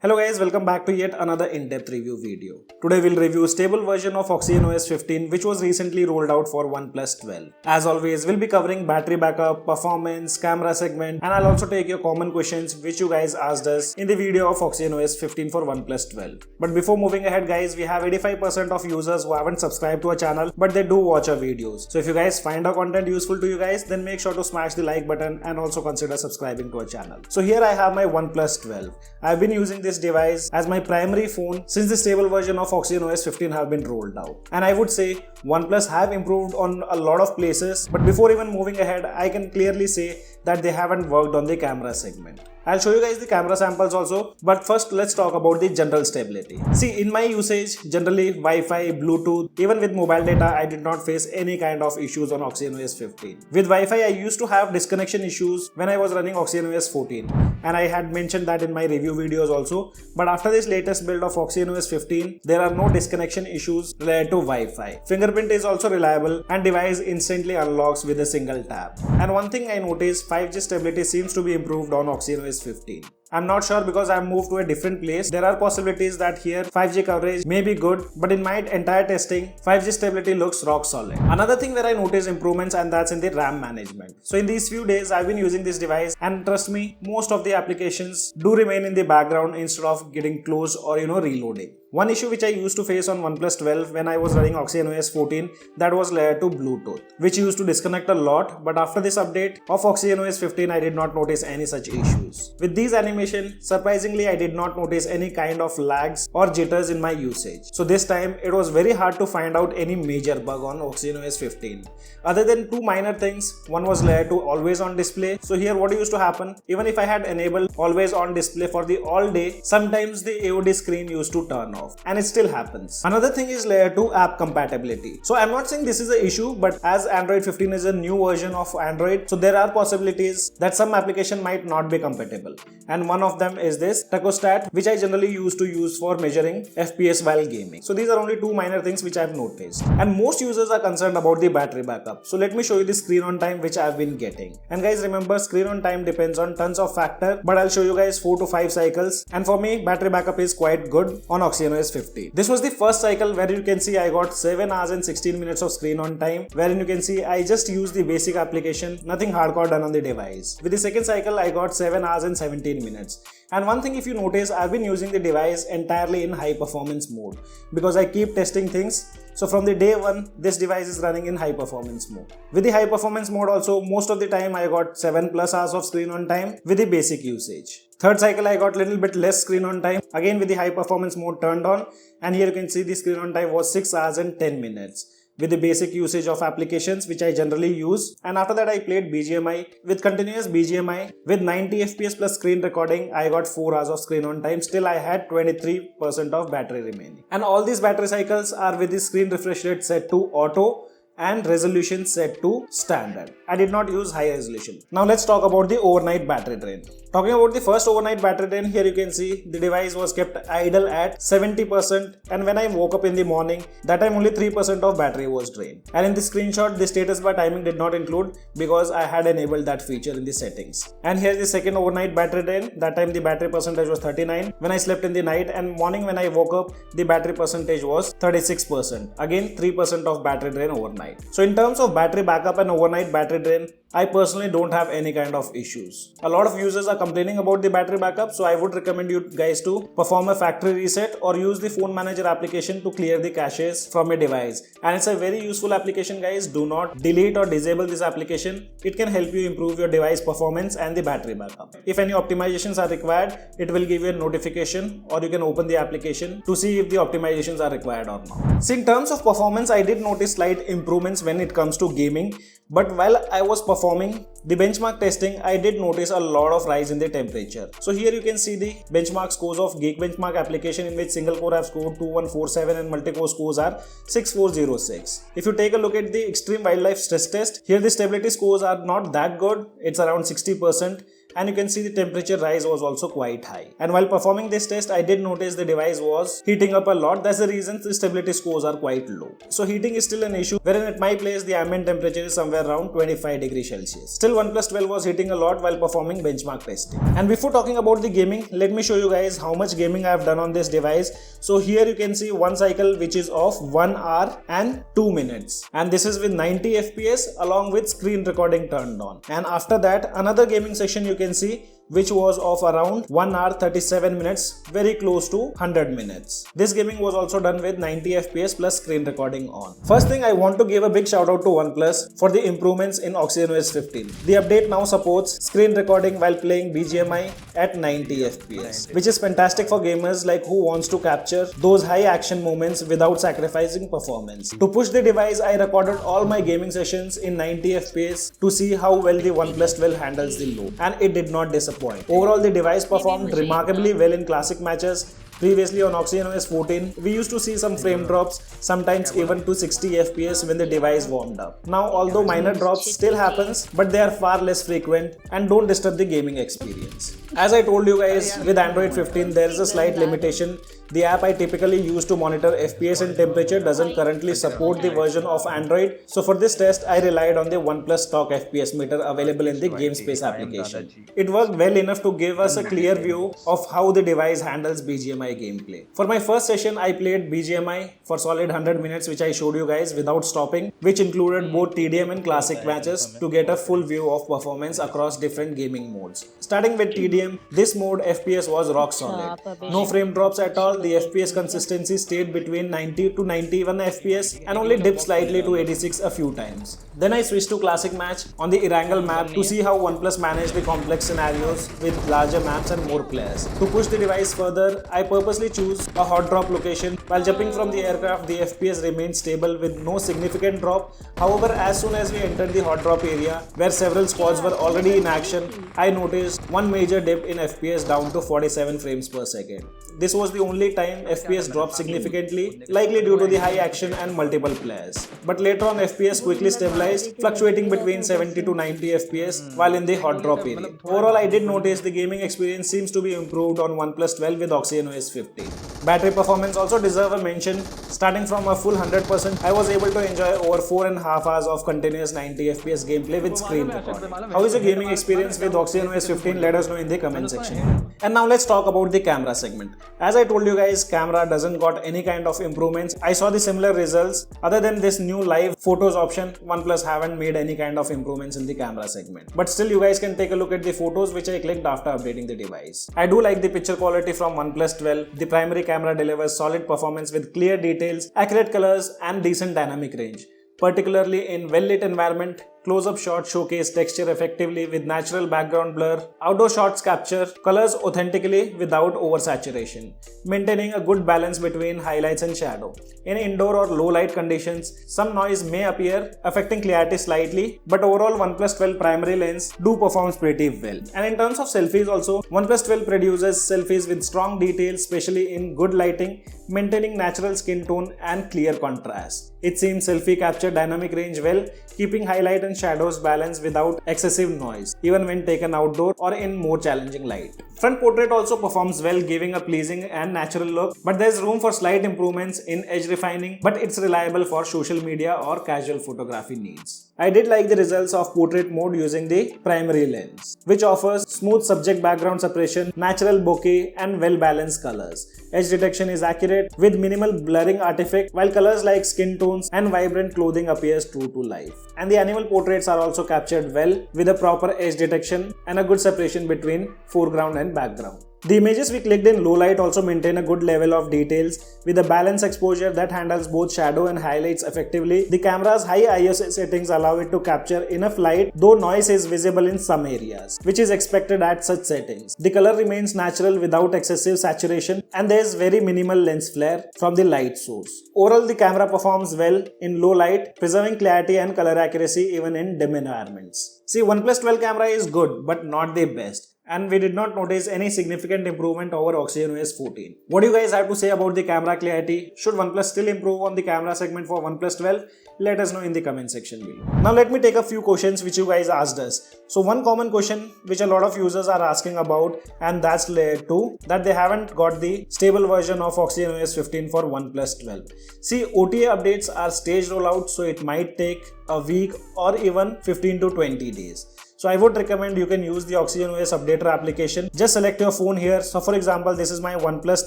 Hello guys, welcome back to yet another in-depth review video. Today we'll review stable version of OxygenOS 15 which was recently rolled out for OnePlus 12. As always, we'll be covering battery backup, performance, camera segment, and I'll also take your common questions which you guys asked us in the video of OxygenOS 15 for OnePlus 12. But before moving ahead guys, we have 85% of users who haven't subscribed to our channel but they do watch our videos. So if you guys find our content useful to you guys, then make sure to smash the like button and also consider subscribing to our channel. So here I have my OnePlus 12. I've been using this device as my primary phone since the stable version of OxygenOS 15 have been rolled out. And I would say OnePlus have improved on a lot of places, but before even moving ahead, I can clearly say that they haven't worked on the camera segment. I'll show you guys the camera samples also, but first let's talk about the general stability. See, in my usage, generally Wi-Fi, Bluetooth, even with mobile data, I did not face any kind of issues on OxygenOS 15. With Wi-Fi, I used to have disconnection issues when I was running OxygenOS 14, and I had mentioned that in my review videos also, but after this latest build of OxygenOS 15, there are no disconnection issues related to Wi-Fi. Fingerprint is also reliable and device instantly unlocks with a single tap. And one thing I noticed, 5G stability seems to be improved on OxygenOS 15. I'm not sure because I've moved to a different place. There are possibilities that here 5G coverage may be good, but in my entire testing, 5G stability looks rock solid. Another thing where I noticed improvements, and that's in the RAM management. So in these few days, I've been using this device, and trust me, most of the applications do remain in the background instead of getting closed or reloading. One issue which I used to face on OnePlus 12 when I was running OxygenOS 14, that was related to Bluetooth, which used to disconnect a lot, but after this update of OxygenOS 15, I did not notice any such issues. With these animation, surprisingly, I did not notice any kind of lags or jitters in my usage. So this time, it was very hard to find out any major bug on OxygenOS 15. Other than two minor things, one was related to always on display. So here what used to happen, even if I had enabled always on display for the all day, sometimes the AOD screen used to turn off. And it still happens. Another thing is layer 2 app compatibility. So I'm not saying this is an issue, but as Android 15 is a new version of Android, so there are possibilities that some application might not be compatible. And one of them is this tachostat, which I generally used to use for measuring FPS while gaming. So these are only two minor things which I've noticed. And most users are concerned about the battery backup. So let me show you the screen on time which I've been getting. And guys, remember, screen on time depends on tons of factors, but I'll show you guys 4 to 5 cycles. And for me, battery backup is quite good on OxygenOS 15. This was the first cycle where you can see I got 7 hours and 16 minutes of screen on time, wherein you can see I just used the basic application, nothing hardcore done on the device. With the second cycle, I got 7 hours and 17 minutes. And one thing, if you notice, I've been using the device entirely in high performance mode because I keep testing things. So from the day one, this device is running in high performance mode. With the high performance mode also, most of the time I got 7+ hours of screen on time with the basic usage. Third cycle, I got little bit less screen on time, again with the high performance mode turned on, and here you can see the screen on time was 6 hours and 10 minutes. With the basic usage of applications which I generally use, and after that I played BGMI. With continuous BGMI with 90 FPS plus screen recording, I got 4 hours of screen on time. Still I had 23% of battery remaining. And all these battery cycles are with the screen refresh rate set to auto and resolution set to standard. I did not use high resolution. Now let's talk about the overnight battery drain. Talking about the first overnight battery drain, here you can see the device was kept idle at 70%, and when I woke up in the morning, that time only 3% of battery was drained. And in the screenshot, the status bar timing did not include because I had enabled that feature in the settings. And here's the second overnight battery drain. That time the battery percentage was 39 when I slept in the night, and morning when I woke up, the battery percentage was 36%. Again, 3% of battery drain overnight. So in terms of battery backup and overnight battery drain, I personally don't have any kind of issues. A lot of users are complaining about the battery backup, so I would recommend you guys to perform a factory reset or use the phone manager application to clear the caches from your device. And it's a very useful application, guys. Do not delete or disable this application. It can help you improve your device performance and the battery backup. If any optimizations are required, it will give you a notification, or you can open the application to see if the optimizations are required or not. So in terms of performance, I did notice slight improvements when it comes to gaming, but while I was performing the benchmark testing, I did notice a lot of rise in the temperature. So here you can see the benchmark scores of Geekbenchmark application, in which single core have scored 2147 and multi-core scores are 6406. If you take a look at the extreme wildlife stress test, here the stability scores are not that good. It's around 60%. and you can see the temperature rise was also quite high. And while performing this test, I did notice the device was heating up a lot. That's the reason the stability scores are quite low. So heating is still an issue, wherein at my place the ambient temperature is somewhere around 25 degrees Celsius. Still OnePlus 12 was heating a lot while performing benchmark testing. And before talking about the gaming, let me show you guys how much gaming I have done on this device. So here you can see one cycle which is of 1 hour and 2 minutes. And this is with 90 FPS along with screen recording turned on. And after that, another gaming session you can see which was of around 1 hour 37 minutes, very close to 100 minutes. This gaming was also done with 90 FPS plus screen recording on. First thing, I want to give a big shout out to OnePlus for the improvements in OxygenOS 15. The update now supports screen recording while playing BGMI at 90 FPS, which is fantastic for gamers like who wants to capture those high action moments without sacrificing performance. To push the device, I recorded all my gaming sessions in 90 FPS to see how well the OnePlus 12 handles the load, and it did not disappoint. Overall, the device performed remarkably well in classic matches. Previously on OxygenOS 14, we used to see some frame drops, sometimes even to 60 FPS when the device warmed up. Now, although minor drops still happens, but they are far less frequent and don't disturb the gaming experience. As I told you guys, with Android 15, there is a slight limitation. The app I typically use to monitor FPS and temperature doesn't currently support the version of Android. So for this test, I relied on the OnePlus stock FPS meter available in the GameSpace application. It worked well enough to give us a clear view of how the device handles BGMI gameplay. For my first session, I played BGMI for solid 100 minutes, which I showed you guys without stopping, which included both TDM and classic matches to get a full view of performance across different gaming modes. Starting with TDM, this mode FPS was rock solid. No frame drops at all. The FPS consistency stayed between 90 to 91 FPS and only dipped slightly to 86 a few times. Then I switched to classic match on the Erangel map to see how OnePlus managed the complex scenarios with larger maps and more players. To push the device further, I purposely choose a hot drop location. While jumping from the aircraft, the FPS remained stable with no significant drop. However, as soon as we entered the hot drop area, where several squads were already in action, I noticed one major dip in FPS down to 47 frames per second. This was the only time FPS dropped significantly, likely due to the high action and multiple players. But later on, FPS quickly stabilized, fluctuating between 70 to 90 FPS while in the hot drop area. Overall, I did notice the gaming experience seems to be improved on OnePlus 12 with OxygenOS 15. Battery performance also deserves a mention. Starting from a full 100%, I was able to enjoy over 4.5 hours of continuous 90 FPS gameplay with screen recording. How is your gaming experience with OxygenOS 15? Let us know in the comment section. And now let's talk about the camera segment. As I told you guys, camera doesn't got any kind of improvements. I saw the similar results. Other than this new live photos option, OnePlus haven't made any kind of improvements in the camera segment. But still, you guys can take a look at the photos which I clicked after updating the device. I do like the picture quality from OnePlus 12. The primary camera delivers solid performance with clear details, accurate colors and decent dynamic range. Particularly in well-lit environment, close-up shots showcase texture effectively with natural background blur. Outdoor shots capture colors authentically without oversaturation, maintaining a good balance between highlights and shadow. In indoor or low-light conditions, some noise may appear, affecting clarity slightly, but overall OnePlus 12 primary lens do performs pretty well. And in terms of selfies also, OnePlus 12 produces selfies with strong details, especially in good lighting, maintaining natural skin tone and clear contrast. It seems selfie capture dynamic range well, keeping highlight and shadows balanced without excessive noise, even when taken outdoor or in more challenging light. Front portrait also performs well, giving a pleasing and natural look, but there's room for slight improvements in edge refining, but it's reliable for social media or casual photography needs. I did like the results of portrait mode using the primary lens, which offers smooth subject background separation, natural bokeh and well-balanced colors. Edge detection is accurate with minimal blurring artifact, while colors like skin tones and vibrant clothing appears true to life. And the animal portraits are also captured well with a proper edge detection and a good separation between foreground and background. The images we clicked in low light also maintain a good level of details with a balanced exposure that handles both shadow and highlights effectively. The camera's high ISO settings allow it to capture enough light, though noise is visible in some areas, which is expected at such settings. The color remains natural without excessive saturation, and there is very minimal lens flare from the light source. Overall, the camera performs well in low light, preserving clarity and color accuracy even in dim environments. See, OnePlus 12 camera is good, but not the best. and we did not notice any significant improvement over OxygenOS 14. What do you guys have to say about the camera clarity? Should OnePlus still improve on the camera segment for OnePlus 12? Let us know in the comment section below. Now let me take a few questions which you guys asked us. So one common question which a lot of users are asking about, and that's led to that they haven't got the stable version of OxygenOS 15 for OnePlus 12. See, OTA updates are staged rollout, so it might take a week or even 15 to 20 days. So I would recommend you can use the OxygenOS updater application. Just select your phone here. So for example, this is my OnePlus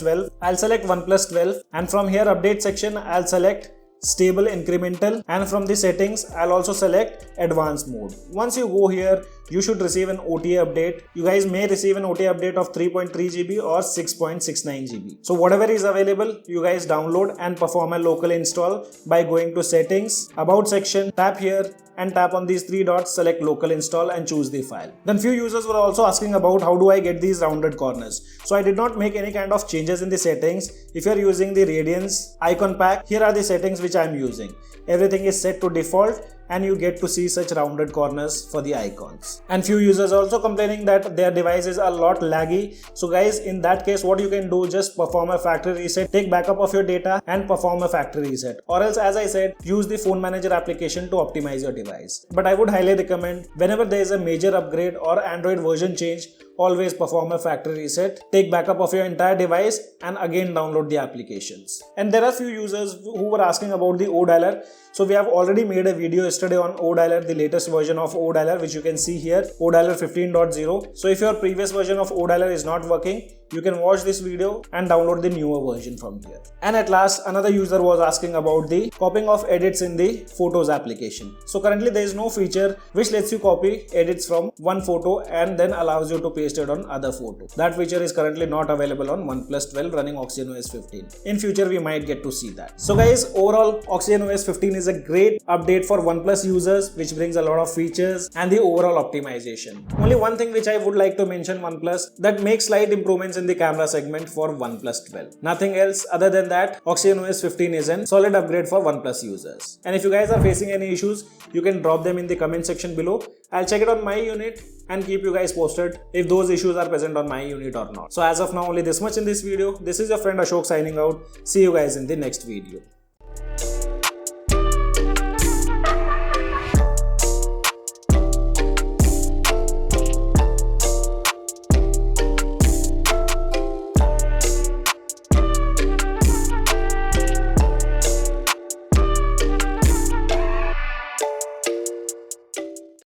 12. I'll select OnePlus 12, and from here update section, I'll select stable incremental, and from the settings I'll also select advanced mode. Once you go here, you should receive an OTA update. You guys may receive an OTA update of 3.3 GB or 6.69 GB. So whatever is available, you guys download and perform a local install by going to settings, about section, tap here and tap on these three dots, select local install and choose the file. Then few users were also asking about how do I get these rounded corners. So I did not make any kind of changes in the settings. If you are using the Radiance icon pack, here are the settings which I am using. Everything is set to default and you get to see such rounded corners for the icons. And few users also complaining that their device is a lot laggy. So guys, in that case, what you can do, just perform a factory reset, take backup of your data and perform a factory reset. Or else, as I said, use the phone manager application to optimize your device. But I would highly recommend, whenever there is a major upgrade or Android version change, always perform a factory reset, take backup of your entire device and again download the applications. And there are few users who were asking about the O-Dialer. So we have already made a video yesterday on O-Dialer, the latest version of O-Dialer, which you can see here, O-Dialer 15.0. So if your previous version of O-Dialer is not working, you can watch this video and download the newer version from here. And at last, another user was asking about the copying of edits in the Photos application. So currently there is no feature which lets you copy edits from one photo and then allows you to paste it on other photo. That feature is currently not available on OnePlus 12 running OxygenOS 15. In future, we might get to see that. So guys, overall, OxygenOS 15 is a great update for OnePlus users, which brings a lot of features and the overall optimization. Only one thing which I would like to mention OnePlus, that makes slight improvements in the camera segment for OnePlus 12. Nothing else other than that, OxygenOS 15 is a solid upgrade for OnePlus users. And if you guys are facing any issues, you can drop them in the comment section below. I'll check it on my unit and keep you guys posted if those issues are present on my unit or not. So as of now, only this much in this video. This is your friend Ashok signing out. See you guys in the next video.